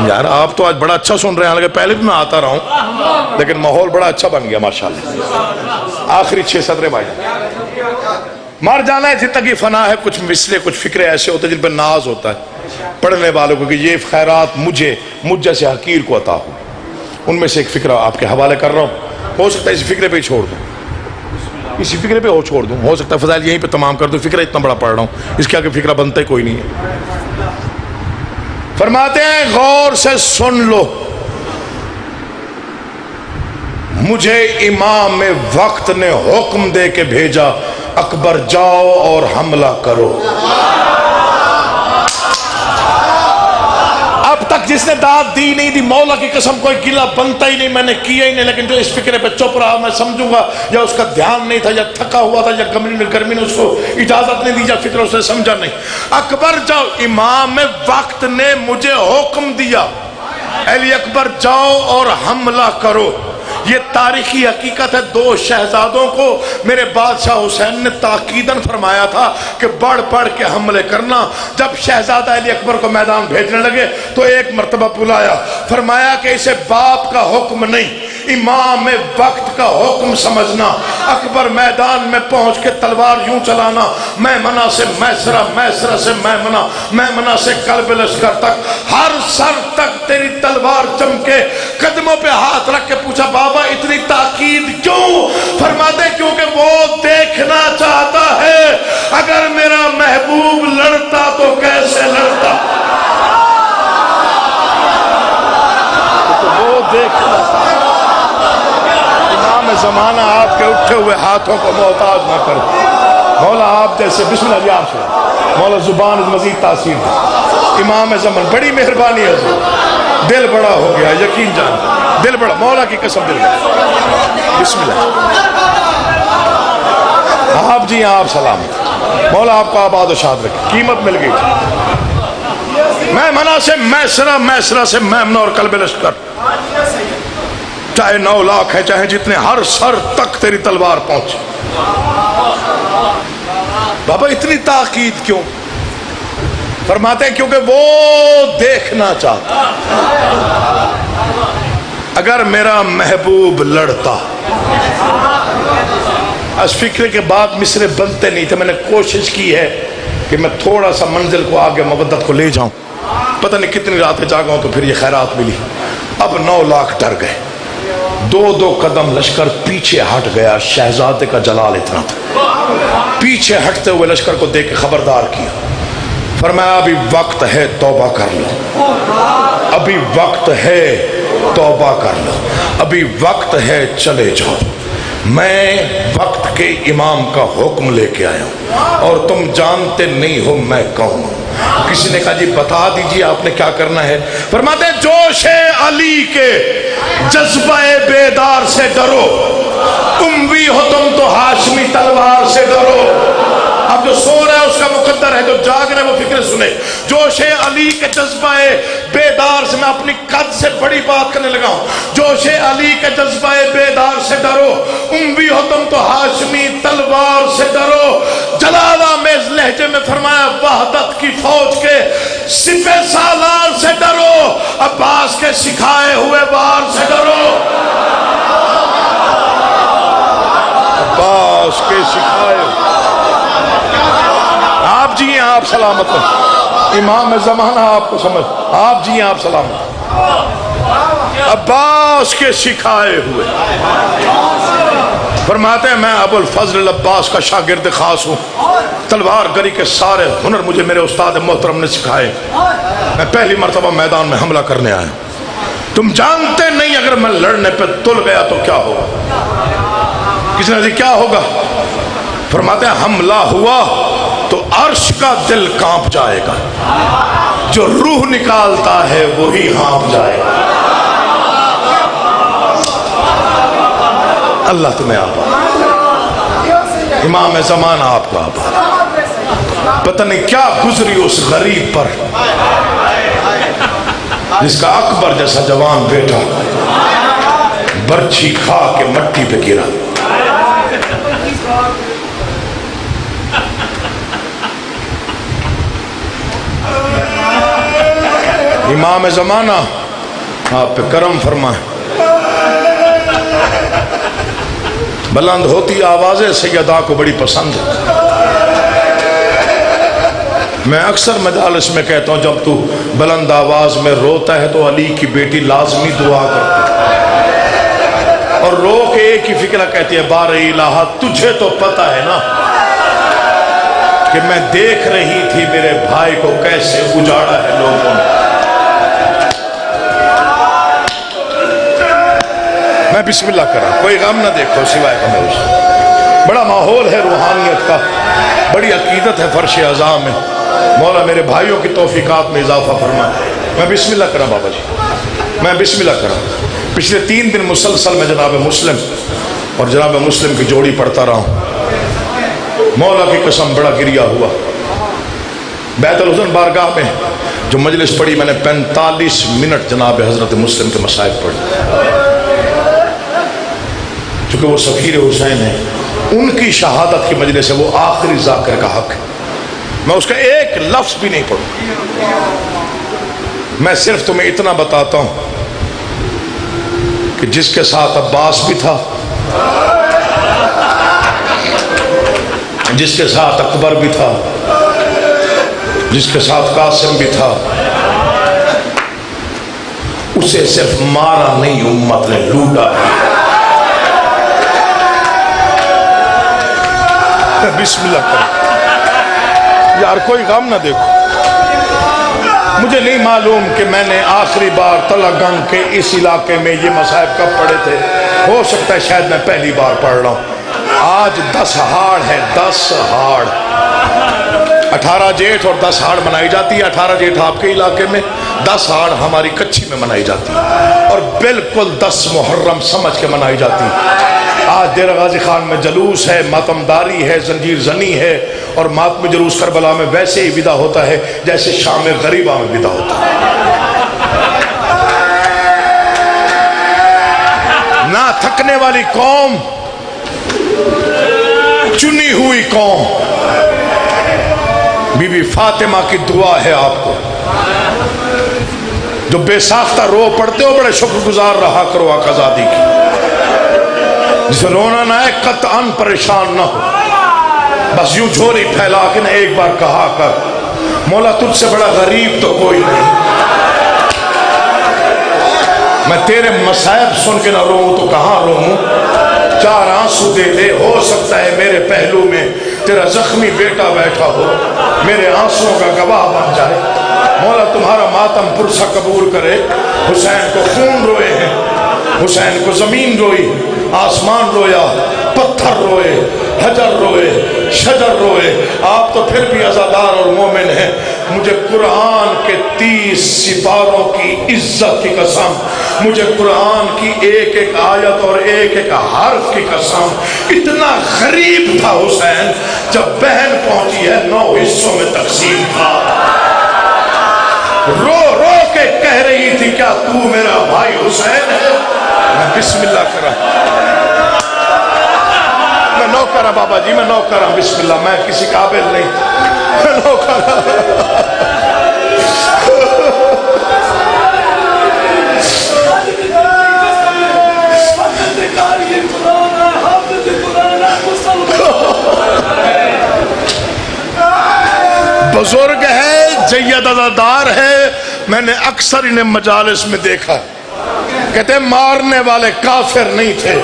یار آپ تو آج بڑا اچھا سن رہے ہیں، حالانکہ پہلے بھی میں آتا رہا ہوں لیکن ماحول بڑا اچھا بن گیا ماشاءاللہ۔ آخری 6 سطریں بھائی، مر جانا ہے زندگی فنا ہے، کچھ مصرے کچھ فکرے ایسے ہوتے ہیں جن پر ناز ہوتا ہے پڑھنے والوں کو کہ یہ خیرات مجھ جیسے حقیر کو عطا ہو۔ ان میں سے ایک فکرہ آپ کے حوالے کر رہا ہوں، ہو سکتا ہے اسی فکرے پہ ہی چھوڑ دوں، اسی فکرے پہ چھوڑ دوں، ہو سکتا ہے فضائل یہیں پہ تمام کر دوں، فکرہ اتنا بڑا پڑھ رہا ہوں، اس کے آگے فکرہ بنتا ہی کوئی نہیں ہے۔ فرماتے ہیں غور سے سن لو، مجھے امام وقت نے حکم دے کے بھیجا، اکبر جاؤ اور حملہ کرو۔ اب تک جس نے داد دی نہیں دی، مولا کی قسم کوئی گلہ بنتا ہی نہیں، میں نے کیا ہی نہیں، لیکن جو اس فکرے پہ چپ رہا میں سمجھوں گا یا اس کا دھیان نہیں تھا یا تھکا ہوا تھا یا گرمی نے اس کو اجازت نہیں دی یا فکر اس نے سمجھا نہیں۔ اکبر جاؤ، امام وقت نے مجھے حکم دیا، علی اکبر جاؤ اور حملہ کرو۔ یہ تاریخی حقیقت ہے، 2 شہزادوں کو میرے بادشاہ حسین نے تاکیداً فرمایا تھا کہ بڑھ بڑھ کے حملے کرنا۔ جب شہزادہ علی اکبر کو میدان بھیجنے لگے تو ایک مرتبہ بلایا، فرمایا کہ اسے باپ کا حکم نہیں امام وقت کا حکم سمجھنا، اکبر میدان میں پہنچ کے تلوار یوں چلانا، میمنہ سے میسرہ، میسرہ سے میمنہ، میمنہ سے قلب لشکر تک، ہر سر تک تیری تلوار چمکے۔ قدموں پہ ہاتھ رکھ کے پوچھا بابا اتنی تاکید کیوں؟ فرماتے کیونکہ وہ دیکھنا چاہتا ہے اگر میرا محبوب لڑتا تو کیسے لڑتا، تو وہ دیکھنا۔ امام زمانہ آپ کے اٹھے ہوئے ہاتھوں کو محتاج نہ کر، مولا آپ جیسے، بسم اللہ جی آپ سے، مولا زبان مزید تاثیر دے۔ امام زمان بڑی مہربانی ہے، دل بڑا ہو گیا، یقین جان دل بڑا، مولا کی قسم دل بڑا۔ بسم اللہ آپ جی آپ سلامت، مولا آپ کو آباد و شاد رکھے، قیمت مل گئی۔ میمنہ سے میسرہ، میسرہ سے میمنہ اور قلب لشکر، چاہے 9 لاکھ ہے چاہے جتنے، ہر سر تک تیری تلوار پہنچے۔ بابا اتنی تاکید کیوں؟ فرماتے ہیں کیونکہ وہ دیکھنا چاہتا اگر میرا محبوب لڑتا۔ اس فکرے کے بعد مصرے بنتے نہیں تھے، میں نے کوشش کی ہے کہ میں تھوڑا سا منزل کو آگے مودت کو لے جاؤں. پتہ نہیں کتنی راتیں جاگا ہوں تو پھر یہ خیرات ملی. اب 9 لاکھ ڈر گئے. 2 قدم لشکر پیچھے ہٹ گیا. شہزادے کا جلال اتنا تھا. پیچھے ہٹتے ہوئے لشکر کو دیکھ کے خبردار کیا. فرمایا ابھی وقت ہے توبہ کر لو. ابھی وقت ہے توبہ کر لو. ابھی وقت ہے چلے جاؤ. میں وقت کے امام کا حکم لے کے آیا ہوں اور تم جانتے نہیں ہو میں کون ہوں. کسی نے کہا جی بتا دیجیے آپ نے کیا کرنا ہے. فرماتے ہیں جوش علی کے جذبہ بیدار سے ڈرو. اموی ہو تم تو ہاشمی تلوار سے ڈرو. اب جو سو رہا ہے اس کا مقدر ہے, جو جاگ رہا ہے وہ فکر سنے. جوش علی کے جذبہ بیدار سے, میں اپنی قد سے بڑی بات کرنے لگا ہوں. جوش علی کے جذبہ بیدار سے ڈرو. اموی ہو تم تو ہاشمی تلوار سے ڈرو. جلالہ میں اس لہجے میں فرمایا وحدت کی فوج کے سپہ سالار سے ڈرو. عباس کے سکھائے ہوئے وار سے ڈرو. عباس کے سکھائے. آپ جی ہیں, آپ سلامت ہیں. امام زمانہ آپ کو سمجھ. آپ جی ہیں, آپ سلامت. عباس کے سکھائے ہوئے. فرماتے ہیں میں ابو الفضل عباس کا شاگرد خاص ہوں. تلوار گری کے سارے ہنر مجھے میرے استاد محترم نے سکھائے. میں پہلی مرتبہ میدان میں حملہ کرنے آیا. تم جانتے نہیں اگر میں لڑنے پہ تل گیا تو کیا ہوگا. کسی نے کہا کیا ہوگا. فرماتے ہیں حملہ ہوا تو عرش کا دل کانپ جائے گا. جو روح نکالتا ہے وہی ہانپ جائے گا. اللہ تمہیں آباد. امام زمانہ آپ کو آباد. پتہ نہیں کیا گزری اس غریب پر جس کا اکبر جیسا جوان بیٹا برچھی کھا کے مٹی پہ گرا. امام زمانہ آپ پہ کرم فرمائے. بلند ہوتی آوازیں سیدہ کو بڑی پسند ہے. میں اکثر مجالس میں کہتا ہوں جب تو بلند آواز میں روتا ہے تو علی کی بیٹی لازمی دعا کرتی ہے اور رو کے ایک ہی فکرہ کہتی ہے بار الہ تجھے تو پتہ ہے نا کہ میں دیکھ رہی تھی میرے بھائی کو کیسے اجاڑا ہے لوگوں نے. میں بسم اللہ کرا. کوئی غم نہ دیکھو سوائے کا میرے سے. بڑا ماحول ہے روحانیت کا, بڑی عقیدت ہے فرش اعظام میں. مولا میرے بھائیوں کی توفیقات میں اضافہ فرمائے. میں بسم اللہ کرا بابا جی, میں بسم اللہ کرا. پچھلے 3 دن مسلسل میں جناب مسلم اور جناب مسلم کی جوڑی پڑھتا رہا ہوں. مولا کی قسم بڑا گریا ہوا. بیت الحسن بارگاہ میں جو مجلس پڑھی میں نے 45 منٹ جناب حضرت مسلم کے مصائب پڑھے. چونکہ وہ سفیر حسین ہیں, ان کی شہادت کی مجلس ہے, وہ آخری ذاکر کا حق ہے. میں اس کا ایک لفظ بھی نہیں پڑھوں. میں صرف تمہیں اتنا بتاتا ہوں کہ جس کے ساتھ عباس بھی تھا, جس کے ساتھ اکبر بھی تھا, جس کے ساتھ قاسم بھی تھا, اسے صرف مارا نہیں امت نے لوٹا ہے. بسم اللہ کر یار, کوئی غم نہ دیکھو. مجھے نہیں معلوم کہ میں نے آخری بار تلگنگ کے اس علاقے میں یہ مصائب کب پڑھے تھے. ہو سکتا ہے شاید میں پہلی بار پڑھ رہا ہوں. آج 10 ہاڑ ہے, 10 ہاڑ. 18 جیٹھ اور 10 ہاڑ منائی جاتی ہے. 18 جیٹھ آپ کے علاقے میں, 10 ہاڑ ہماری کچھی میں منائی جاتی ہے, اور بالکل 10 محرم سمجھ کے منائی جاتی ہے. آج ڈیرہ غازی خان میں جلوس ہے, ماتمداری ہے, زنجیر زنی ہے, اور ماتم جلوس کربلا میں ویسے ہی ودا ہوتا ہے جیسے شام غریبہ میں ودا ہوتا ہے. نہ تھکنے والی قوم, چنی ہوئی قوم. بی بی فاطمہ کی دعا ہے آپ کو, جو بے ساختہ رو پڑتے ہو بڑے شکر گزار رہا کرو آقا زادی کی. جسے رونا نہ ہے قطعاً پریشان نہ ہو. بس یوں جھولی پھیلا کے نہ ایک بار کہا کر مولا تجھ سے بڑا غریب تو کوئی نہیں. میں تیرے مصائب سن کے نہ روؤں تو کہاں روؤں. 4 آنسو دے دے, ہو سکتا ہے میرے پہلو میں تیرا زخمی بیٹا بیٹھا ہو, میرے آنسوؤں کا گواہ بن جائے. مولا تمہارا ماتم پرسہ قبول کرے. حسین کو خون روئے ہیں, حسین کو زمین روئی, آسمان رویا, پتھر روئے, حجر روئے, شجر روئے. آپ تو پھر بھی عزادار اور مومن ہیں. مجھے قرآن کے 30 سپاروں کی عزت کی قسم, مجھے قرآن کی ایک ایک آیت اور ایک ایک حرف کی قسم, اتنا غریب تھا حسین. جب بہن پہنچی ہے 9 حصوں میں تقسیم تھا, رو رو کے کہہ رہی تھی کیا تو میرا بھائی حسین ہے. میں بسم اللہ کر رہا, میں نوکر ہوں بابا جی, میں نوکر ہوں. بسم اللہ, میں کسی قابل نہیں, میں نوکر ہوں. بزرگ ہے, جید عزادار ہے. میں نے اکثر انہیں مجالس میں دیکھا, کہتے ہیں مارنے والے کافر نہیں تھے,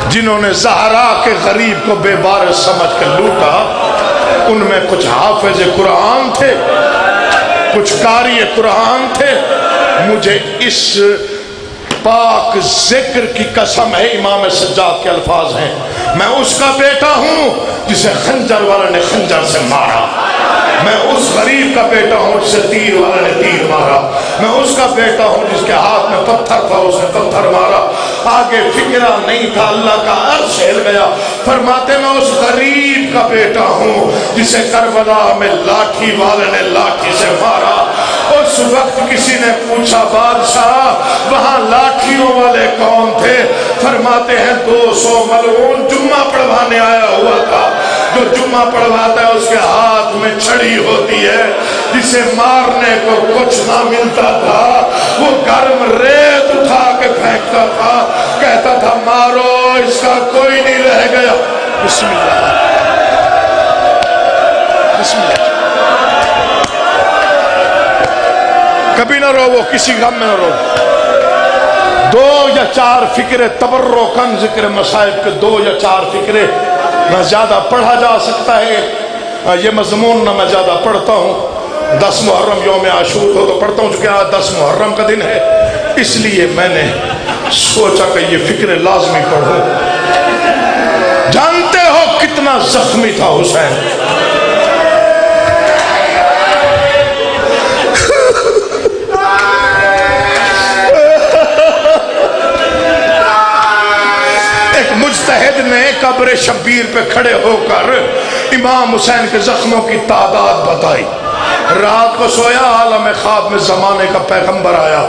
جنہوں نے زہرا کے غریب کو بے وارث سمجھ کر لوٹا ان میں کچھ حافظ قرآن تھے, کچھ قاری قرآن تھے. مجھے اس پاک ذکر کی قسم ہے, امام سجاد کے الفاظ ہیں, میں اس کا بیٹا ہوں جسے خنجر والا نے خنجر سے مارا, میں اس غریب کا بیٹا ہوں جسے تیر والا نے تیر مارا, میں اس کا بیٹا ہوں جس کے ہاتھ میں پتھر تھا اس نے پتھر مارا. آگے فکرہ نہیں تھا, اللہ کا عرش ہل گیا. فرماتے میں اس غریب کا بیٹا ہوں جسے کربلا میں لاٹھی والے نے لاٹھی سے مارا. اس وقت کسی نے پوچھا بادشاہ وہاں لاٹھیوں والے کون تھے؟ فرماتے ہیں 200 ملعون جمعہ پڑھوانے آیا ہوا تھا. جو جمعہ پڑھواتا ہے اس کے ہاتھ میں چھڑی ہوتی ہے, جسے مارنے کو کچھ نہ ملتا تھا وہ گرم ریت اٹھا کے پھینکتا تھا, کہتا تھا مارو اس کا کوئی نہیں رہ گیا. بسم اللہ, بسم اللہ. کبھی نہ رو, وہ کسی غم میں نہ رو. 2 یا 4 فکرے تبرکن ذکر مصائب کے 2 یا 4 فکرے. نہ زیادہ پڑھا جا سکتا ہے یہ مضمون, نہ میں زیادہ پڑھتا ہوں. 10 محرم یوم عاشور ہو تو پڑھتا ہوں, چونکہ آج 10 محرم کا دن ہے, اس لیے میں نے سوچا کہ یہ فکر لازمی پڑھوں. جانتے ہو کتنا زخمی تھا حسین. ایک مجتہد نے قبر شبیر پہ کھڑے ہو کر امام حسین کے زخموں کی تعداد بتائی. رات کو سویا, عالم خواب میں زمانے کا پیغمبر آیا.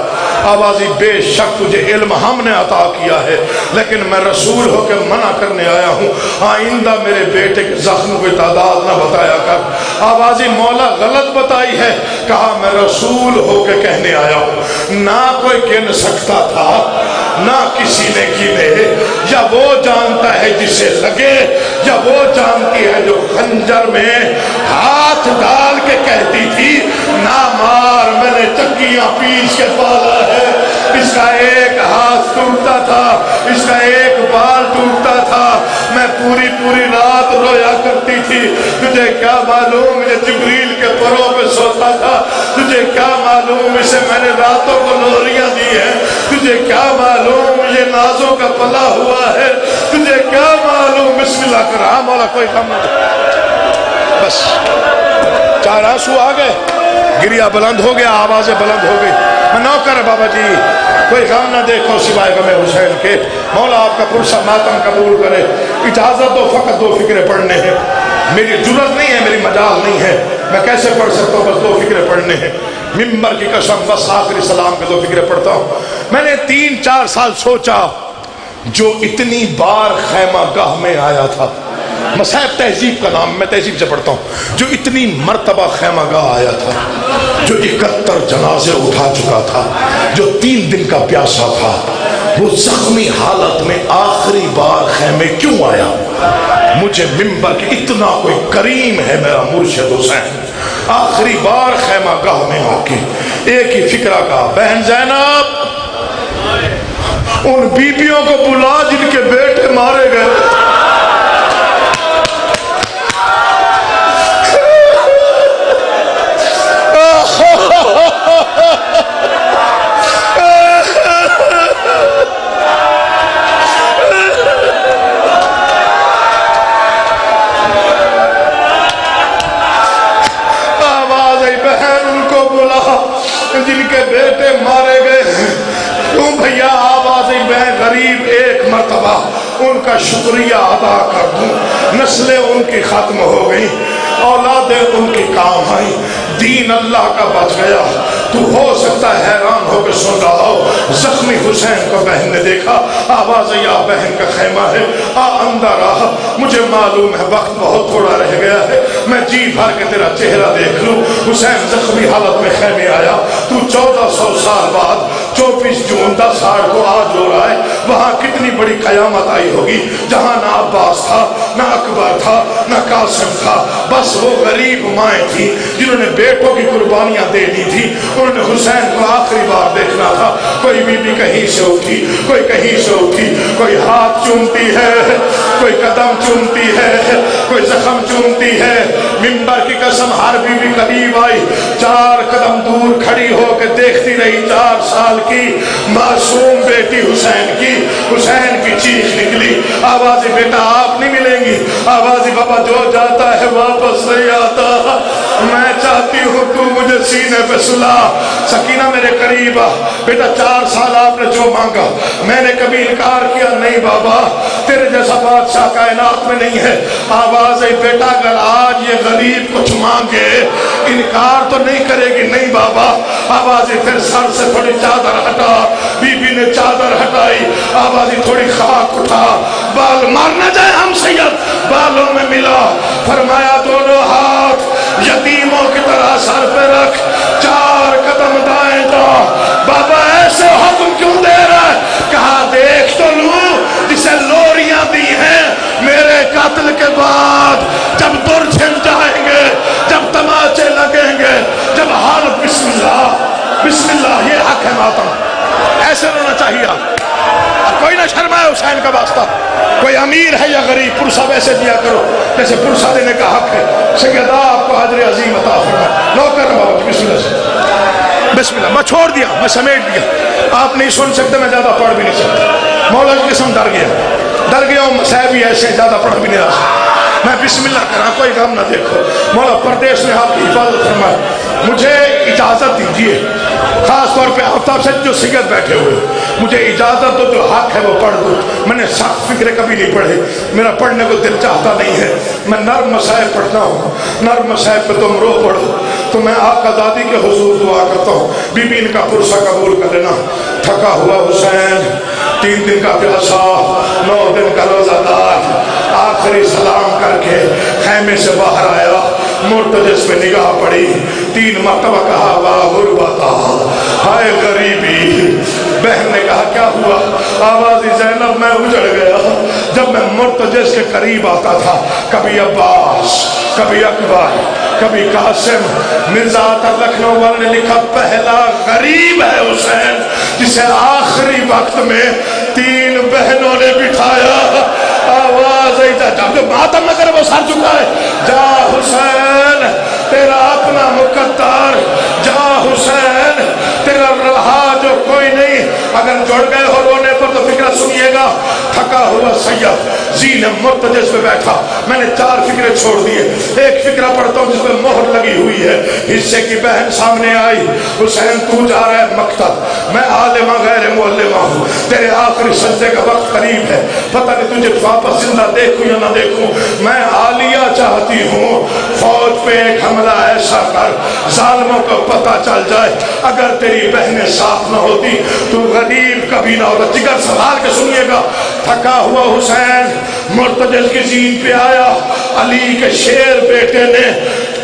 آوازی بے شک تجھے علم ہم نے عطا کیا ہے, لیکن میں رسول ہو کے منع کرنے آیا ہوں, آئندہ میرے بیٹے کے زخموں کی تعداد نہ بتایا کر. آوازی مولا غلط بتائی ہے. کہا میں رسول ہو کے کہنے آیا ہوں. نہ کوئی گن سکتا تھا, نہ کسی نے گنے. یا وہ جانتا ہے جسے لگے, یا وہ جانتی ہے جو خنجر میں ہاتھ ڈال کے کہتی تھی نہ مار, میں نے چکیاں پیس کے پالا ہے. اس کا ایک ہاتھ ٹوٹتا تھا, اس کا ایک بال ٹوٹتا تھا. میں پوری پوری رات رویا کرتی تھی. تجھے کیا معلوم یہ جبریل کے پروں پہ سوتا تھا, تجھے کیا معلوم اسے میں نے راتوں کو لوریاں دی ہیں, تجھے کیا معلوم یہ نازوں کا پلا ہوا ہے, تجھے کیا معلوم. بسم اللہ کر رہا مولا, کوئی کم نہیں. بس 4 آنسو آ گئے, گریا بلند ہو گیا, آوازیں بلند ہو گئی. میں نوکر بابا جی, کوئی غم نہ دیکھو سوائے غم حسین کے. مولا آپ کا پرسہ ماتم قبول کرے. اجازت دو, فقط 2 فکرے پڑھنے ہیں. میری جرت نہیں ہے, میری مجال نہیں ہے, میں کیسے پڑھ سکتا ہوں, بس 2 فکرے پڑھنے ہیں. ممبر کی قسم, بس آخری سلام کے 2 فکرے پڑھتا ہوں. میں نے 3-4 سال سوچا, جو اتنی بار خیمہ گاہ میں آیا تھا, مصائب تہذیب کا نام, میں تہذیب سے پڑھتا ہوں, جو اتنی مرتبہ خیمہ گاہ آیا تھا, جو 71 جنازے اٹھا چکا تھا, جو 3 دن کا پیاسا تھا, وہ زخمی حالت میں آخری بار خیمے کیوں آیا؟ مجھے ممبر کہ اتنا کوئی کریم ہے میرا مرشد حسین، آخری بار خیمہ گاہ میں آ کے ایک ہی فکرہ کہا، بہن زینب ان بیبیوں کو بلا جن کے بیٹے مارے گئے۔ جن کے بیٹے مارے گئے، کیوں بھیا آوازیں میں غریب ایک مرتبہ ان کا شکریہ ادا کر دوں، نسلیں ان کی ختم ہو گئی، اولادیں ان کی کام آئی، دین اللہ کا بچ گیا۔ تو ہو سکتا ہے حیران ہو کے سن رہا ہو، زخمی حسین کو بہن نے دیکھا، آواز یا بہن کا خیمہ ہے، اندر آ، مجھے معلوم ہے وقت بہت تھوڑا رہ گیا ہے، میں جی بھر کے تیرا چہرہ دیکھ لوں۔ حسین زخمی حالت میں خیمے آیا، تو 1400 سال بعد 24 جون 10 کو آج ہو رہا ہے، وہاں کتنی بڑی قیامت آئی ہوگی، جہاں نہ عباس تھا، نہ اکبر تھا، نہ قاسم تھا، بس وہ غریب مائیں تھی جنہوں نے بیٹوں کی قربانیاں دے دی تھی۔ انہوں نے حسین کو آخری بار دیکھنا تھا، کوئی بی بی کہیں سے اٹھی، کوئی کہیں سے اٹھی، کوئی ہاتھ چومتی ہے، کوئی قدم چومتی ہے، کوئی زخم چومتی ہے۔ ممبر کی قسم ہر بی بی قریب آئی، 4 قدم دور کھڑی ہو کے دیکھتی رہی، 4 سال کی معصوم بیٹی حسین کی چیخ نکلی، آوازی بیٹا آپ نہیں ملیں گی، آوازی بابا جو جاتا ہے واپس نہیں آتا، میں چاہتی ہوں تو مجھے سینے پہ سلا۔ سکینہ میرے قریب آ، بیٹا 4 سال آپ نے جو مانگا میں نے کبھی انکار کیا نہیں بابا، تیرے جیسا بادشاہ کائنات میں نہیں ہے۔ آواز ہے بیٹا اگر آج یہ غریب کچھ مانگے انکار تو نہیں کرے گی؟ نہیں بابا۔ آواز پھر سر سے تھوڑی چادر ہٹا، بی بی نے چادر ہٹائی، آواز تھوڑی خاک اٹھا، بال مارنا جائے ہم سید بالوں میں ملا، فرمایا دونوں ہاتھ یتیموں کی طرح سر پہ رکھ، 4 قدم دائیں دا۔ بابا ایسے حکم کیوں دے رہا ہے؟ کہا دیکھ تو لوں جسے لوریاں دی ہیں میرے قتل کے بعد، جب در چھن جائیں گے، جب تماچے لگیں گے، جب حال بسم اللہ بسم اللہ، یہ حق ہے ماتم، ایسے رونا چاہیے آپ۔ کوئی نہ شرمائے حسین کا واسطہ، کوئی امیر ہے یا غریب، پرسہ ویسے دیا کرو جیسے پرسہ دینے کا حق ہے۔ سیدہ آپ کو حضر عظیم عطا فرمائے۔ نوکر بابا جی بسم اللہ سے، بسم اللہ۔ میں چھوڑ دیا، میں سمیٹ دیا، آپ نہیں سن سکتے، میں زیادہ پڑھ بھی نہیں سکتا۔ مولا کی قسم ڈر گیا ہوں، صاحب بھی ایسے زیادہ پڑھ بھی نہیں رہا سکتا۔ میں بسم اللہ کرا، کوئی غم نہ دیکھو، مولا پردیش میں آپ کی حفاظت فرمائے۔ مجھے اجازت دیجیے، خاص طور پہ آفتاب سے جو سید بیٹھے ہوئے، مجھے اجازت دو، جو حق ہے وہ پڑھ دو۔ میں نے سخت فکرے کبھی نہیں پڑھے، میرا پڑھنے کو دل چاہتا نہیں ہے، میں نرم مسائل پڑھتا ہوں، نرم مسائل پہ تم رو پڑھو۔ تو میں آقا دادی کے حضور دعا کرتا ہوں، بی بی ان کا پرسہ قبول کر لینا۔ تھکا ہوا حسین، 3 دن کا پیاسا، 9 دن کا روزہ دار، آخری سلام کر کے خیمے سے باہر آیا، مرتجس میں نگاہ پڑی، 3 مرتبہ کہا واہ غربتا، ہائے غریبی۔ بہن نے کہا کیا ہوا؟ آوازی زینب میں اجڑ گیا، جب میں مرتجس کے قریب آتا تھا، کبھی عباس، کبھی اکبر، کبھی قاسم۔ مرزا عطا لکھنؤ والے نے لکھا پہلا غریب ہے حسین جسے آخری وقت میں 3 بہنوں نے بٹھایا۔ آواز جب ماتم نہ کرے وہ سر چکا ہے، جا حسین تیرا اپنا مقدر، جا حسین تیرا رہا جو کوئی نہیں۔ اگر جڑ گئے ہو رونے پر تو فکرہ سنیے گا۔ تھکا ہوا سید زین مرتجس پہ بیٹھا، میں نے 4 فکرے چھوڑ دیے، ایک فکرہ پڑھتا ہوں جس میں مہر لگی ہوئی ہے۔ حصے کی بہن سامنے آئی، حسین تو جا رہا ہے مکتب، میں عالمہ غیر معلمہ ہوں، تیرے آخری سجدے کا وقت قریب ہے، پتہ نہیں تجھے واپس زندہ دیکھوں یا نہ دیکھوں، میں عالیہ چاہتی ہوں فوج پہ ایک حملہ ایسا کر ظالموں کو پتہ چل جائے، اگر تیری بہنیں ساتھ نہ ہوتی تو غریب کبھی نہ ہوتا۔ جگر سنبھال کے سنیے گا۔ تھکا ہوا حسین مرتجس کی زین پہ آیا، علی کے شیر بیٹے نے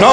9